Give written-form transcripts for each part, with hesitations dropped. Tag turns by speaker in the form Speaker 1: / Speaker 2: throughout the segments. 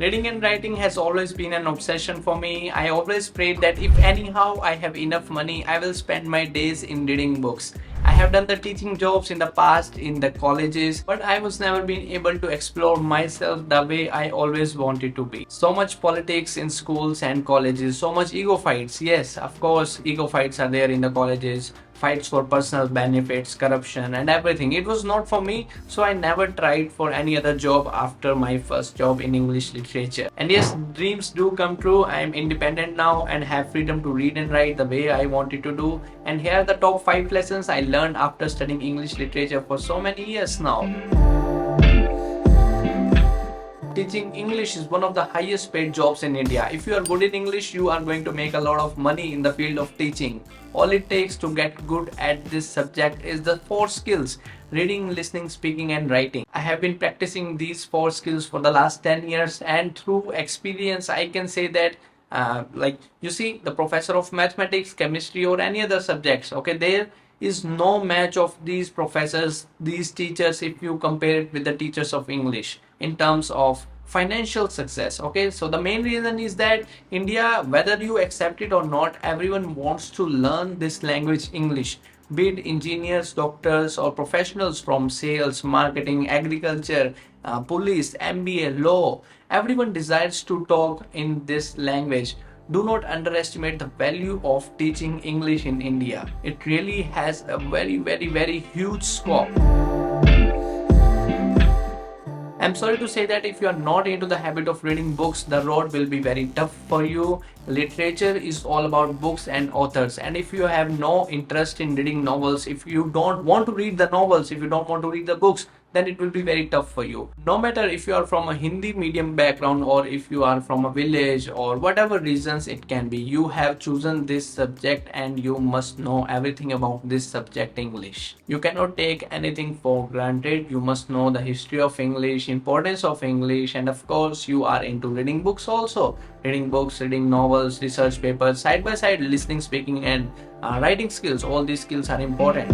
Speaker 1: Reading and writing has always been an obsession for me. I always prayed that if anyhow I have enough money, I will spend my days in reading books. I have done the teaching jobs in the past in the colleges, but I was never been able to explore myself the way I always wanted to be. So much politics in schools and colleges, so much ego fights. Yes, of course, ego fights are there in the colleges, fights for personal benefits, corruption, and everything. It was not for me, so I never tried for any other job after my first job in English literature. And yes, dreams do come true. I am independent now and have freedom to read and write the way I wanted to do. And here are the top 5 lessons I learned after studying English literature for so many years now. Teaching English is one of the highest paid jobs in India. If you are good in English, you are going to make a lot of money in the field of teaching. All it takes to get good at this subject is the 4 skills: reading, listening, speaking, and writing. I have been practicing these 4 skills for the last 10 years, and through experience, I can say that like you see, the professor of mathematics, chemistry, or any other subjects, okay, there is no match of these professors, these teachers, if you compare it with the teachers of English in terms of financial success. Okay, so the main reason is that India, whether you accept it or not, everyone wants to learn this language English, be it engineers, doctors, or professionals from sales, marketing, agriculture, police, MBA, law. Everyone desires to talk in this language. Do not underestimate the value of teaching English in India. It really has a very huge scope. I'm sorry to say that if you are not into the habit of reading books, the road will be very tough for you. Literature is all about books and authors, and if you have no interest in reading novels, if you don't want to read the novels, if you don't want to read the books, then it will be very tough for you. No matter if you are from a Hindi medium background or if you are from a village or whatever reasons it can be, you have chosen this subject and you must know everything about this subject English. You cannot take anything for granted. You must know the history of English, importance of English, and of course you are into reading books also. Reading books, reading novels, research papers, side by side listening, speaking, and writing skills. All these skills are important.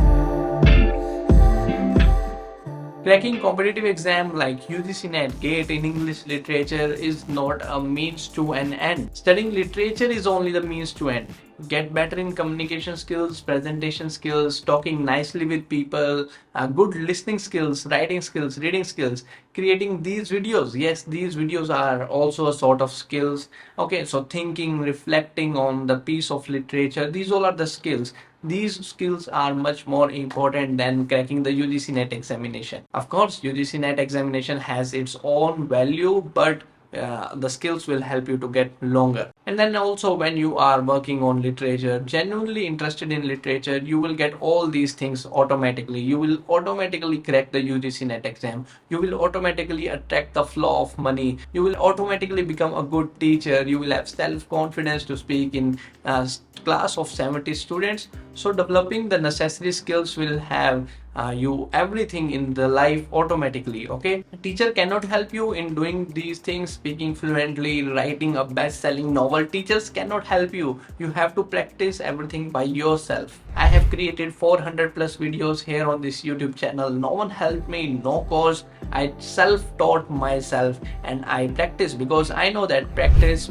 Speaker 1: Cracking competitive exam like UGC NET, GATE in English literature is not a means to an end. Studying literature is only the means to end. Get better in communication skills, presentation skills, talking nicely with people, good listening skills, writing skills, reading skills, creating these videos. Yes, these videos are also a sort of skills. Okay, so thinking, reflecting on the piece of literature, these all are the skills. These skills are much more important than cracking the UGC NET examination. Of course, UGC NET examination has its own value, but the skills will help you to get longer. And then also when you are working on literature, genuinely interested in literature, you will get all these things automatically. You will automatically crack the UGC NET exam. You will automatically attract the flow of money. You will automatically become a good teacher. You will have self-confidence to speak in a class of 70 students. So developing the necessary skills will have you everything in the life automatically. Okay, a teacher cannot help you in doing these things, speaking fluently, writing a best-selling novel. Teachers cannot help you. You have to practice everything by yourself. I have created 400 plus videos here on this YouTube channel. No one helped me, no course. I self-taught myself and I practice, because I know that practice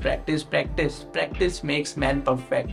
Speaker 1: makes man perfect.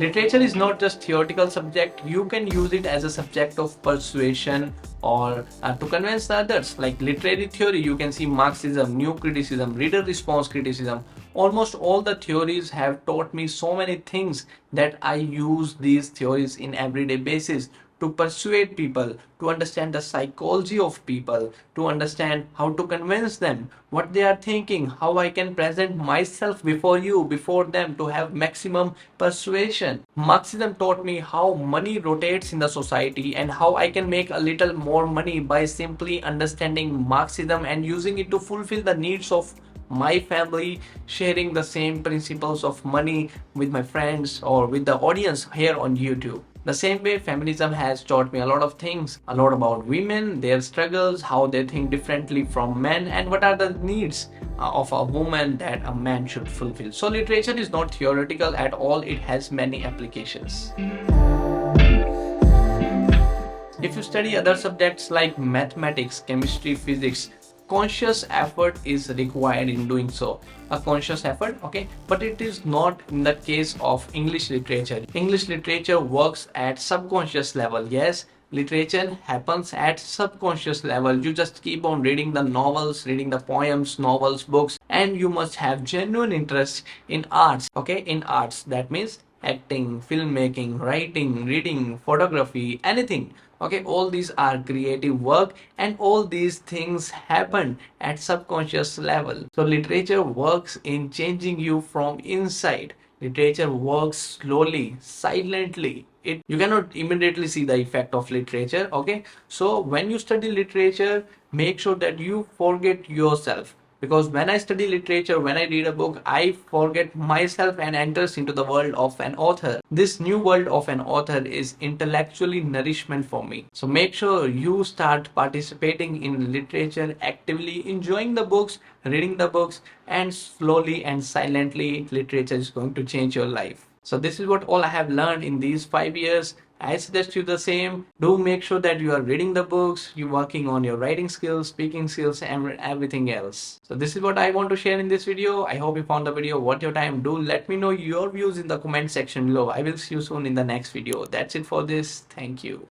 Speaker 1: Literature is not just theoretical subject. You can use it as a subject of persuasion or to convince others. Like literary theory, you can see Marxism, new criticism, reader response criticism. Almost all the theories have taught me so many things that I use these theories in everyday basis to persuade people, to understand the psychology of people, to understand how to convince them, what they are thinking, how I can present myself before you, before them, to have maximum persuasion. Marxism taught me how money rotates in the society and how I can make a little more money by simply understanding Marxism and using it to fulfill the needs of my family, sharing the same principles of money with my friends or with the audience here on YouTube. The same way, feminism has taught me a lot of things, a lot about women, their struggles, how they think differently from men, and what are the needs of a woman that a man should fulfill. So literature is not theoretical at all, it has many applications. If you study other subjects like mathematics, chemistry, physics, conscious effort is required in doing so. A conscious effort, okay, but it is not in the case of English literature. English literature works at subconscious level. Yes, literature happens at subconscious level. You just keep on reading the novels, reading the poems, novels, books, and you must have genuine interest in arts. Okay, in arts, that means acting, filmmaking, writing, reading, photography, anything. Okay, all these are creative work, and all these things happen at subconscious level. So literature works in changing you from inside. Literature works slowly, silently. You cannot immediately see the effect of literature. Okay, so when you study literature, make sure that you forget yourself, because when I study literature, when I read a book, I forget myself and enters into the world of an author. This new world of an author is intellectually nourishment for me. So make sure you start participating in literature, actively enjoying the books, reading the books, and slowly and silently literature is going to change your life. So this is what all I have learned in these 5 years. I suggest you the same. Do make sure that you are reading the books, you're working on your writing skills, speaking skills, and everything else. So this is what I want to share in this video. I hope you found the video worth your time. Do let me know your views in the comment section below. I will see you soon in the next video. That's it for this. Thank you.